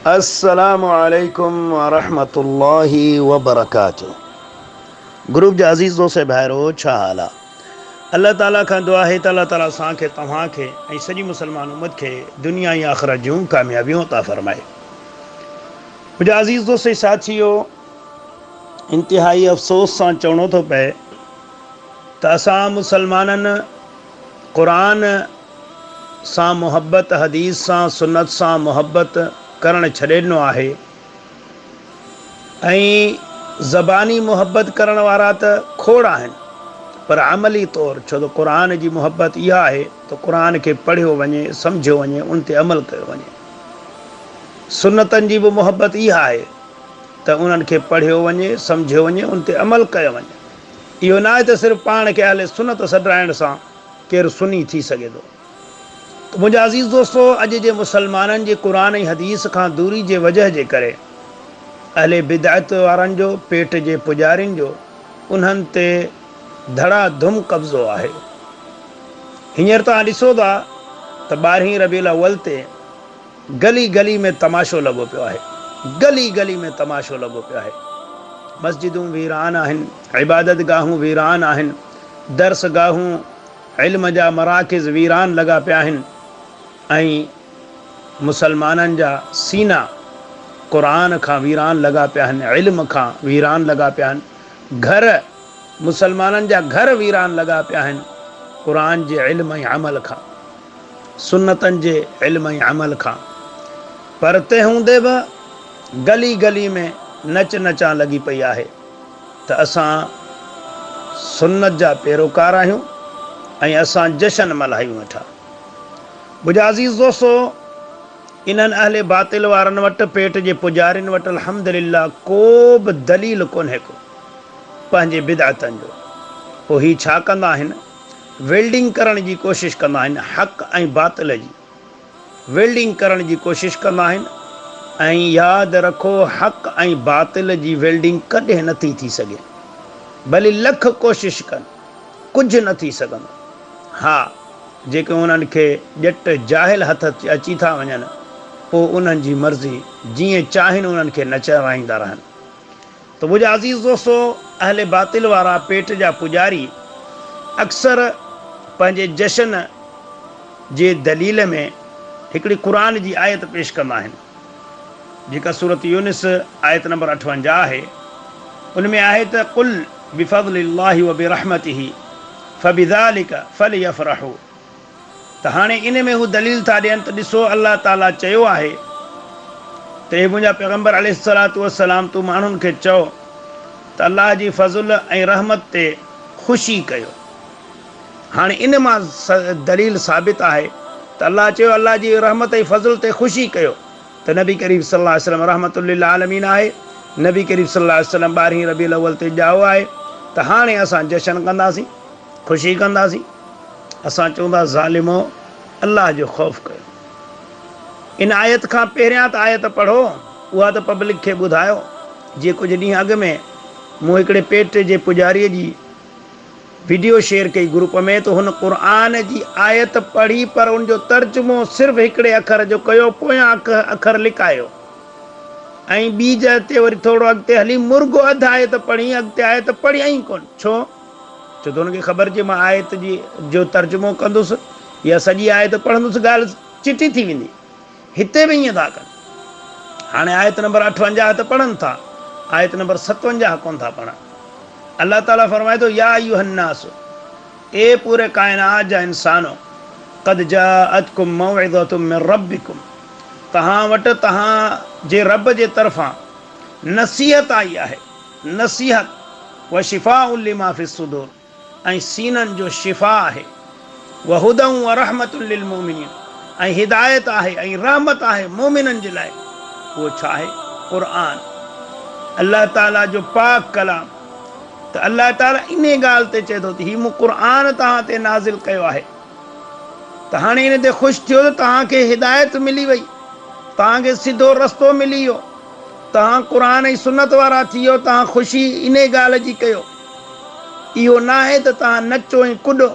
अस्सलामु अलैकुम वरहमतुल्लाहि वबरकातुहू। ग्रुप जा अज़ीज़ दोस्त भाइरो, छा हाल आहे? अल्लाह ताला खां दुआ है त अल्लाह ताला असांखे तव्हांखे ऐं सॼी मुसलमान उम्मत खे दुनिया ऐं आख़िरत जूं कामयाबियूं अता फ़रमाए। मुंहिंजा अज़ीज़ दोस्त साथियो, इंतिहाई अफ़सोस सां चवणो थो पए त असां मुसलमाननि क़ुरान सां मुहबत, हदीस सां, सुन्नत सां मुहबत करणु छॾे ॾिनो आहे ऐं ज़बानी मुहबत करण वारा त खोड़ आहिनि, पर अमली तौरु, छो त क़ुरान जी मुहबत इहा आहे त क़ुरान खे पढ़ियो वञे, सम्झियो वञे, उन ते अमल कयो वञे। सुन्नतनि जी बि मुहबत इहा आहे त उन्हनि खे पढ़ियो वञे, सम्झियो वञे, उन ते अमल कयो वञे। इहो न आहे त सिर्फ़ु पाण खे हले सुन्नत सॾाइण सां केरु सुनी थी सघे थो। त मुंहिंजा अज़ीज़ दोस्तो, अॼु जे मुसलमाननि जे क़ुरान ऐं हदीस खां दूरी जे वजह जे करे अहले बिदअत वारनि जो, पेट जे पुजारियुनि जो उन्हनि ते धड़ाधुम कब्ज़ो आहे। हींअर तव्हां ॾिसो था त 12 रबीउल अव्वल ते गली गली में तमाशो लॻो पियो आहे, गली गली में तमाशो लॻो पियो आहे। मस्जिदूं वीरान आहिनि, इबादत गाहूं वीरान आहिनि, दर्स गाहूं, इल्म जा मराकिज़ वीरान लॻा पिया आहिनि ऐं मुसलमाननि जा सीना क़ुरान खां वीरान लॻा पिया आहिनि, इल्म खां वीरान लॻा पिया आहिनि। घर, मुसलमाननि जा घर वीरान लॻा पिया आहिनि क़ुरान जे इल्म ऐं अमल खां, सुन्नतनि जे इल्म ऐं अमल खां। पर तंहिं हूंदे बि गली गली में नच नचा लॻी पई आहे त असां सुन्नत जा पैरोकार आहियूं ऐं असां जशन मल्हायूं वेठा। मुंहिंजा अज़ीज़ दोस्तो, इन्हनि अहले बातिल वारनि वटि, पेट जे पुजारियुनि वटि अल्हम्दुलिल्लाह को बि दलील कोन्हे को पंहिंजे बिदअतनि जो। पोइ हीअ छा कंदा आहिनि? वेल्डिंग करण जी कोशिशि कंदा आहिनि, हक़ ऐं बातिल जी वेल्डिंग करण जी कोशिशि कंदा आहिनि। ऐं यादि रखो, हक़ ऐं बातिल जी वेल्डिंग कॾहिं नथी थी सघे, भली लख कोशिशि कनि, कुझु न थी सघंदो। हा, जेके उन्हनि खे ॼट जाहिल हथ अची था वञनि, पोइ उन्हनि जी मर्ज़ी, जीअं चाहिनि उन्हनि खे नचाराईंदा रहनि। त मुंहिंजा अज़ीज़ दोस्तो, अहले बातिल वारा, पेट जा पुजारी अक्सर पंहिंजे जशन जे दलील में हिकिड़ी क़ुरान जी आयत पेश कंदा आहिनि, जेका सूरत यूनिस आयत नंबर 58 आहे। उन में आहे त कुल बिफ़ज़लिल्लाहि व बिरहमतिही फ़बिज़ालिका फ़लयफ़रहू। त हाणे इन में हू दलील था ॾियनि त ॾिसो, अल्लाह ताला चयो आहे त हे मुंहिंजा पैगम्बर अलैहिस्सलातु वस्सलाम, तूं माण्हुनि खे चओ त अल्लाह जी फज़ुल ऐं रहमत ते ख़ुशी कयो। हाणे इन मां दलील साबित आहे त अल्लाह चयो अल्लाह जी रहमत ऐं फज़ुल ते ख़ुशी कयो, त नबी करीम सल्लल्लाहु अलैहि वसल्लम रहमतुल लिल आलमीन आहे। नबी करीम सल्लल्लाहु अलैहि वसल्लम 12 रबीउल अव्वल ते ॼाओ आहे। त हाणे असां जशन कंदासीं, ख़ुशी कंदासीं, असां चवंदा ज़ालिमो अल्लाह जो ख़ौफ़ कयो। इन आयत खां पहिरियां त आयत पढ़ो, उहा त पब्लिक खे ॿुधायो। जीअं कुझु ॾींहं अॻु में मूं हिकिड़े पेट जे पुजारीअ जी वीडियो शेयर कई ग्रुप में, त हुन क़ुरान जी आयत पढ़ी, पर उनजो तर्जुमो सिर्फ़ु हिकिड़े अखर जो कयो, पोयां अखर लिकायो ऐं ॿी जॻह ते वरी थोरो अॻिते हली मुर्गो अधु आयत पढ़ी, अॻिते आयत पढ़िया ई कोन। छो त हुनखे ख़बर जे मां आयत जी जो तर्जुमो कंदुसि या सॼी आयत पढ़ंदुसि, ॻाल्हि चिटी थी वेंदी। हिते बि ईअं था कनि। हाणे आयत नंबर 58 त पढ़नि था, आयत नंबर 57 कोन था पढ़नि। अल्लाह ताला फरमाए थो, या अय्युहन्नास, ए पूरे काइनात जा इंसानो, क़द जाअतकुम मौइज़तुम मिन रब्बिकुम, तव्हां वटि तव्हां जे रब जे तरफ़ां नसीहत आई आहे। नसीहत व शिफ़ाउन लिमा फ़िस सुदूर, ऐं सीननि जो शिफ़ा आहे। व हुदन व रहमतुन लिल मोमिनीन, ऐं हिदायत आहे ऐं रहमत आहे मोमिननि जे लाइ। उहो छा आहे? क़ुरान, अल्लाह ताला जो पाक कलाम। त अल्लाह ताला इन ॻाल्हि ते चए थो त हीउ मूं क़ुरान तव्हां ते नाज़िल कयो आहे। त हाणे इन ते ख़ुशि थियो त तव्हांखे हिदायत मिली वई, तव्हांखे सिधो रस्तो मिली वियो, तव्हां क़ुरान ऐं सुन्नत वारा थी वियो, तव्हां ख़ुशी इन ॻाल्हि जी कयो। इहो न आहे त तव्हां नचो ऐं कुॾो,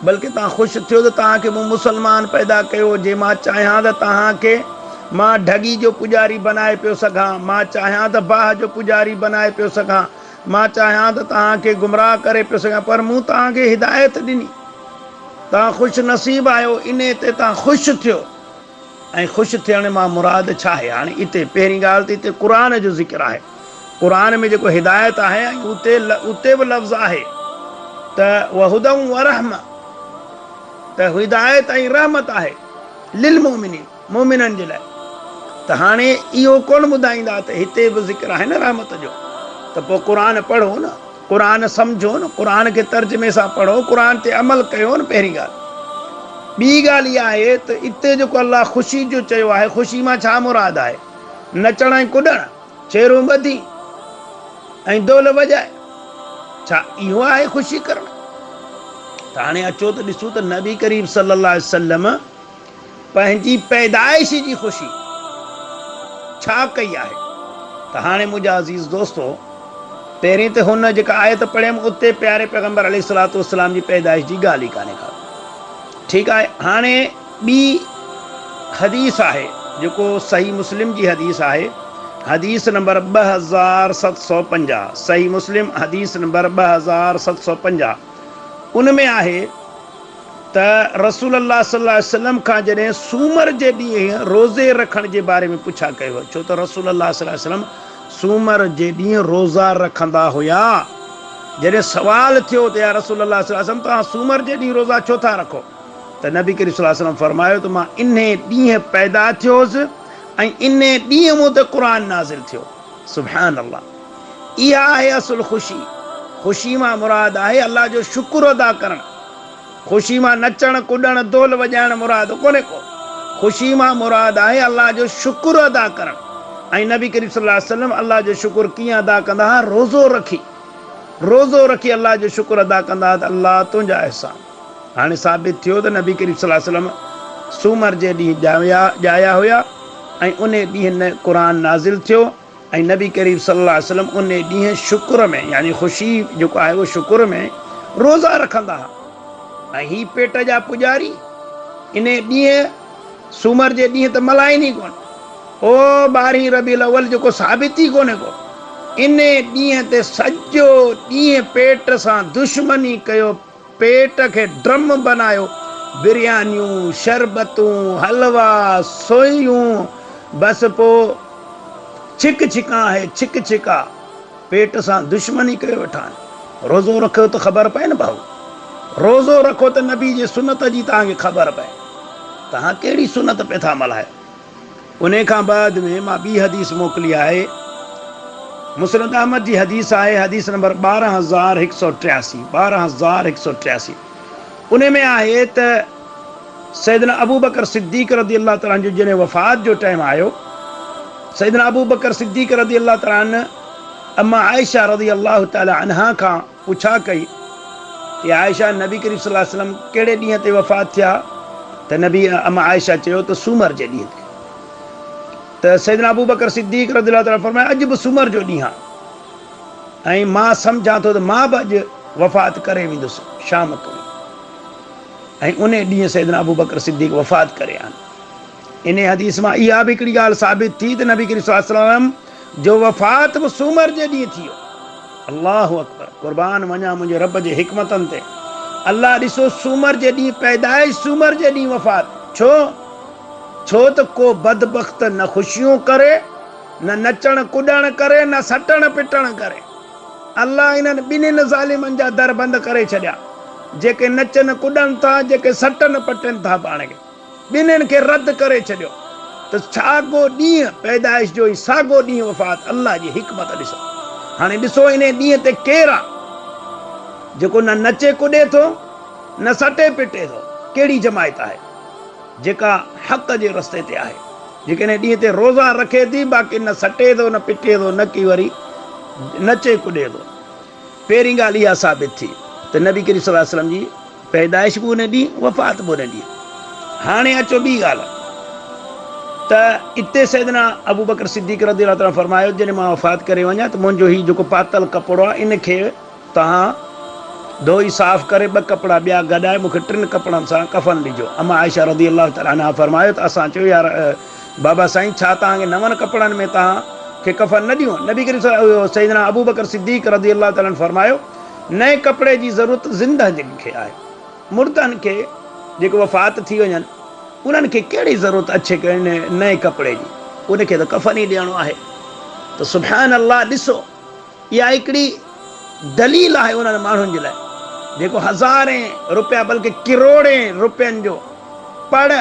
बल्कि तव्हां ख़ुशि थियो त तव्हांखे मूं मुस्लमान पैदा कयो, जे मां चाहियां त तव्हांखे मां ढगी जो पुजारी बनाए पियो सघां, मां चाहियां त बाह जो पुजारी बनाए पियो सघां, मां चाहियां त तव्हांखे गुमराह करे पियो सघां, पर मूं तव्हांखे हिदायत ॾिनी, तव्हां ख़ुशि नसीब आहियो, इन ते तव्हां ख़ुशि थियो। ऐं ख़ुशि थियण मां मुराद छा आहे? हाणे हिते पहिरीं ॻाल्हि त हिते क़ुर जो ज़िक्र आहे। क़ुर में जेको हिदायत आहे उते बि लफ़्ज़ आहे त वहुदम व रहम, त हिदायत ऐं रहमत आहे लिल मोमिनीन, मोमिननि जे लाइ। त हाणे इहो कोन ॿुधाईंदा त हिते बि ज़िक्र आहे न रहमत जो, त पोइ क़ुर पढ़ो न, क़ुर सम्झो न, क़ुर खे तर्जुमे सां पढ़ो, क़ुर ते अमल कयो न। पहिरीं ॻाल्हि। ॿी ॻाल्हि इहा आहे त हिते जेको अलाह ख़ुशी जो चयो आहे, ख़ुशी मां छा मुराद आहे? नचण ऐं कुॾण, छेरूं ॿधी ऐं दोल वॼाए, छा इहो आहे ख़ुशी करणु? त हाणे अचो त ॾिसूं त नबी करीम सल्लल्लाहु अलैहि वसल्लम पंहिंजी पैदाइश जी ख़ुशी छा कई आहे? त हाणे मुंहिंजा अज़ीज़ दोस्तो, पहिरीं त हुन जेका आयत पढ़ियमि उते प्यारे पैगंबर अलैहिस्सलातु वस्सलाम जी पैदाइश जी ॻाल्हि ई कान्हे का। ठीकु आहे। हाणे ॿी हदीस आहे जेको सही मुस्लिम जी हदीस आहे, हदीस नंबर 2750, सही मुस्लिम हदीस नंबर 2750। उन में आहे त रसूलुल्लाह सल्लल्लाहु अलैहि वसल्लम खां जॾहिं सूमर जे ॾींहुं रोज़े रखण जे बारे में पुछा कयो, छो त रसूलुल्लाह सल्लल्लाहु अलैहि वसल्लम सूमर जे ॾींहुं रोज़ा रखंदा हुया। जॾहिं सुवाल थियो त या रसूलुल्लाह सल्लल्लाहु अलैहि वसल्लम तव्हां सूमर जे ॾींहुं रोज़ा छो था रखो, त नबी करीम सल्लल्लाहु अलैहि वसल्लम फरमायो त मां इन ॾींहुं पैदा थियोसि ऐं इन ॾींहुं मूं ते क़ुर नाज़िल थियो। सुभान अल्लाह। इहा आहे असुल ख़ुशी। ख़ुशी मां मुराद आहे अल्लाह जो शुक्र अदा करणु। ख़ुशी मां नचणु कुॾणु दोल वॼाइणु मुराद कोन्हे को। ख़ुशी मां मुराद आहे अल्लाह जो शुक्र अदा करणु। ऐं नबी करीम सल्लल्लाहु अलैहि वसल्लम अल्लाह जो शुक्र कीअं अदा कंदा हुआ? रोज़ो रखी अल्लाह जो शुक्र अदा कंदा हुआ त अल्लाह तुंहिंजा अहसान। हाणे साबित थियो त नबी करीम सल्लल्लाहु अलैहि वसल्लम सूमर जे ॾींहुं ॼाया हुया ऐं उन ॾींहुं क़ुर नाज़िल थियो ऐं नबी करीम सल्लल्लाहु अलैहि वसल्लम उन ॾींहुं शुक्र में, यानी ख़ुशी जेको आहे उहो शुक्र में रोज़ा रखंदा हुआ। ऐं ही पेट जा पुॼारी इन ॾींहुं सूमर जे ॾींहुं त मल्हाइनि ई कोन। ओ 12 रबीउल अव्वल जेको साबित ई कोन्हे को। इन ॾींहं ते सॼो ॾींहुं पेट सां दुश्मनी कयो, पेट खे ड्रम बनायो, बिरयानियूं, शरबतूं, हलवा, सोइयूं, बसि पोइ छिक छिका पेट सां दुश्मनी कयो वेठा आहिनि। रोज़ो रखो त ख़बर पए न भाऊ, रोज़ो रखो त नबी जी सुनत जी तव्हांखे ख़बर पए, तव्हां कहिड़ी सुनत पिया था मल्हायो। उन खां बाद में मां ॿी हदीस मोकिली आहे, मुस्नद अहमद जी हदीस आहे, हदीस नंबर 12183। उन में आहे त सैयदना अबू बकर सिद्दीक़ रज़ी अल्लाह तआला जो जॾहिं वफ़ात जो टाइम आयो, सैयदना अबू बकर सिद्दीक़ रज़ी अल्लाह तआला अम्मा आयशा रज़ी अल्लाह तआला अन्हा खां पुछा कई कि आयशा नबी करीम सल्लल्लाहु अलैहि वसल्लम कहिड़े ॾींहं ते वफ़ात थिया? त नबी अम्मा आयशा चयो त सूमर जे ॾींहं ते। त सैयदना अबू बकर सिद्दीक़ रज़ी अल्लाह तआला फरमाया अॼु बि सूमर जो ॾींहुं आहे ऐं मां सम्झां थो त मां बि अॼु वफ़ात करे वेंदुसि शाम ताईं। ऐं उन ॾींहुं सैयदना अबू बकर सिद्दीक़ वफ़ात करे आहिनि। इन हदीस मां इहा बि हिकिड़ी ॻाल्हि साबित थी त नबी करीम सल्लल्लाहु अलैहि वसल्लम जो वफ़ात बि सूमर जे ॾींहुं थी वियो। अल्लाहु अकबर, क़ुर्बान वञा मुंहिंजे रब जे हिकमतनि ते। अल्लाह ॾिसो सूमर जे ॾींहुं पैदाइश, सूमर जे ॾींहुं वफ़ात। छो त को बदबख़्त न ख़ुशियूं करे, न नचण कुॾण करे, न सटण पिटण करे। अल्लाह इन्हनि ॿिन्हिनि ज़ालिमनि जा दर बंदि करे छॾिया। जेके नचनि कुॾनि था, जेके सटनि पटनि था, पाण खे ॿिन्हिनि खे रद्द करे छॾियो। त साॻो ॾींहुं पैदाइश जो ई साॻो ॾींहुं वफ़ात। अल्लाह जी हिकमत ॾिसो। हाणे ॾिसो इन ॾींहं ते केरु आहे जेको न नचे कुॾे थो, न सटे पिटे थो? कहिड़ी जमायत आहे जेका हक़ जे रस्ते ते आहे, जेके इन ॾींहं ते रोज़ा रखे थी, बाक़ी न सटे थो, न पिटे थो, न की वरी नचे कुॾे थो? पहिरीं ॻाल्हि इहा साबित थी त नबी करीम सल्लल्लाहु अलैहि वसल्लम जी पैदाइश बि उन ॾींहुं, वफ़ात बि उन ॾींहुं। हाणे अचो ॿी ॻाल्हि त हिते सैयदना अबू बकर सिद्दीक़ रज़ी अल्लाह तआला फरमायो जॾहिं मां वफ़ात करे वञा त मुंहिंजो हीउ जेको पातल कपिड़ो आहे इन खे तव्हां धोई साफ़ करे 2 कपिड़ा ॿिया गॾाए मूंखे 3 कपिड़नि सां कफ़न ॾिजो। अम्मा आयशा रज़ी अल्लाह तआला अन्हा फरमायो त असां चयो यार बाबा साईं छा तव्हांखे नवनि कपिड़नि में तव्हांखे कफ़न न ॾियूं? नबी करीम सैयदना अबू बकर सिद्दीक़ रज़ी अल्लाह ताला अन्हु फरमायो नए कपिड़े जी ज़रूरत ज़िंदह जिन खे आहे। मुर्दनि खे जेको वफ़ात थी वञनि उन्हनि खे कहिड़ी ज़रूरत अचे नए कपिड़े जी? उनखे त कफ़न ई ॾियणो आहे। त सुभान अल्लाह, ॾिसो इहा हिकिड़ी दलील आहे उन्हनि माण्हुनि जे लाइ जेको हज़ारे रुपया बल्कि किरोड़े रुपयनि जो पढ़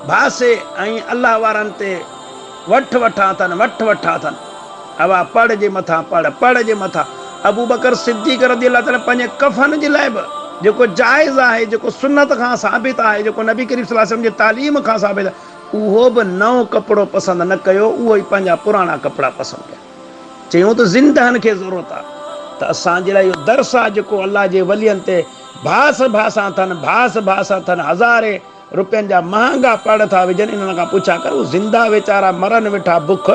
भासे ऐं अलाह वारनि ते वठा अथनि। अवा पढ़ जे मथां पढ़ जे मथां। अबू बकर सिद्दीक़ रज़ी अल्लाह ताला पंहिंजे कफ़न जे लाइ बि जेको जाइज़ आहे, जेको सुन्नत खां साबित आहे, जेको नबी करीम सल्लल्लाहु अलैहि वसल्लम जी तालीम खां साबित आहे, उहो बि नओं कपिड़ो पसंदि न कयो, उहो ई पंहिंजा पुराणा कपिड़ा पसंदि कया। चयूं त ज़िंदहनि खे ज़रूरत आहे। त असांजे लाइ इहो दर्स आहे जेको अलाह जे वलियनि ते भास अथनि, हज़ारे रुपयनि जा महांगा पढ़ था विझनि। इन्हनि खां पुछा कर, उहे ज़िंदा वीचारा मरनि वेठा बुख,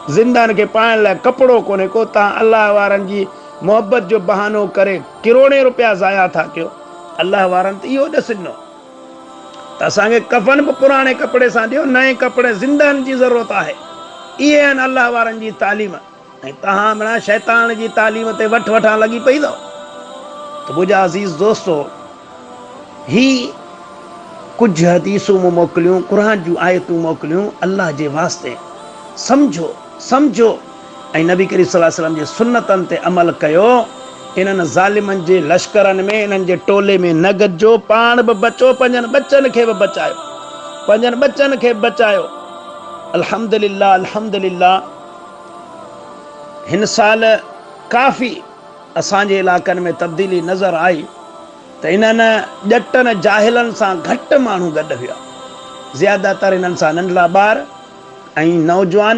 ज़िंदहनि खे पाइण लाइ कपिड़ो कोन्हे को, तव्हां अलाह वारनि जी मोहबत जो बहानो करे किरोड़े रुपया ज़ाया था कयो। अलाह वारनि त इहो ॾस ॾिनो त असांखे कफ़न बि पुराणे कपिड़े सां ॾियो, नए कपिड़े ज़िंदहनि जी ज़रूरत आहे। इहे आहिनि अलाह वारनि जी तालीम। ऐं तव्हां माना शैतान जी तालीम ते वठां लॻी पई अथव। त मुंहिंजा अज़ीज़ दोस्तो, ही कुझु हदीसूं मूं मोकिलियूं, क़ुर जूं आयतूं मोकिलियूं अलाह जे वास्ते। सम्झो ऐं नबी करीम सल्लल्लाहु अलैहि वसल्लम जे सुन्नतनि ते अमल कयो। इन्हनि ज़ालिमनि जे लश्करनि में, इन्हनि जे टोले में न गॾिजो, पाण बि बचो, पंहिंजनि बचनि खे बि बचायो। अल्हम्दुलिल्लाह हिन साल काफ़ी असांजे इलाइक़नि में तब्दीली नज़र आई त इन्हनि ॼटनि जाहिलनि सां घटि माण्हू गॾु हुआ। ज़्यादातर इन्हनि सां नंढड़ा ॿार ऐं नौजवान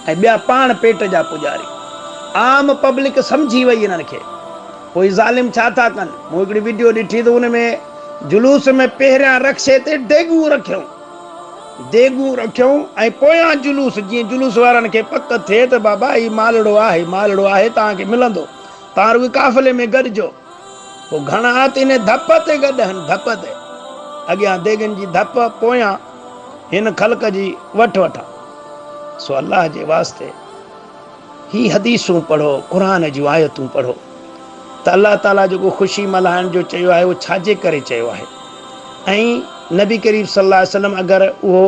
ऐं ॿिया पाण पेट जा पुॼारी। आम पब्लिक सम्झी वई इन्हनि खे। पोइ ज़ालिम छा था कनि? मूं हिकिड़ी वीडियो ॾिठी त उन में जुलूस में पहिरियां रक्शे ते देगूं रखियऊं ऐं पोयां जुलूस, जीअं जुलूस वारनि खे पक थिए त बाबा ही मालड़ो आहे, तव्हांखे मिलंदो, तव्हां रुॻो काफ़िले में गॾिजो। पोइ घणा त इन धप ते गॾु आहिनि, धप ते अॻियां देगनि जी धप, पोयां हिन ख़ल्क जी वठां। सो अलाह जे वास्ते ही हदीसूं पढ़ो, क़ुर जूं आयतूं पढ़ो त अलाह ताला जेको ख़ुशी मल्हाइण जो चयो आहे उहो छाजे करे चयो आहे। ऐं नबी करीम सल्लल्लाहु अलैहि वसल्लम अगरि उहो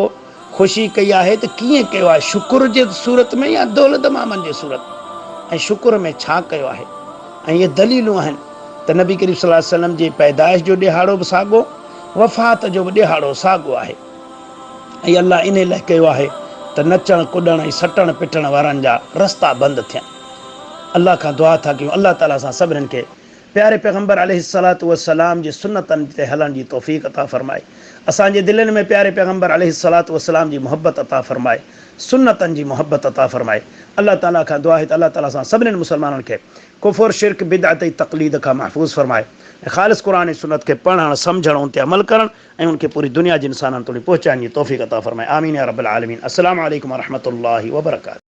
ख़ुशी कई आहे त कीअं कयो आहे? शुकुर जे सूरत में या दौलत मामनि जे सूरत में? ऐं शुकुर में छा कयो आहे? ऐं इहे दलीलूं आहिनि त नबी करीम सल्लल्लाहु अलैहि वसल्लम जी पैदाइश जो ॾिहाड़ो बि साॻियो, वफ़ात जो बि ॾिहाड़ो साॻियो आहे। ऐं अलाह इन लाइ कयो आहे त नचण कुॾण ऐं सटण पिटण वारनि जा रस्ता बंदि थियनि। अलाह खां दुआ था कयूं अलाह ताला सां सभिनीनि खे प्यारे पैगंबर अलैहिस्सलातु वस्सलाम जी सुन्नतनि ते हलण जी तौफ़ीक़ अता फ़रमाए। असांजे दिलनि में प्यारे पैगंबर अलैहिस्सलातु वस्सलाम जी मोहब्बत अता फ़रमाए, सुन्नतनि जी मोहब्बत अता फ़रमाए। अलाह ताला खां दुआ आहे त अलाह ताला सां सभिनीनि मुस्लमाननि खे कुफ़ुर, शिरक, बिदअत ऐं तक़लीद खां महफ़ूज़ फ़रमाए ऐं ख़ालिस क़ुर सुन्नत खे पढ़णु, सम्झणु, उन ते अमल करणु ऐं उनखे पूरी दुनिया जे इंसाननि ताईं पहुचाइण जी तौफ़ीक़ अता फ़रमाए। आमीन या रब्बल आलमीन। अस्सलामु अलैकुम व रहमतुल्लाहि व बरकातहू।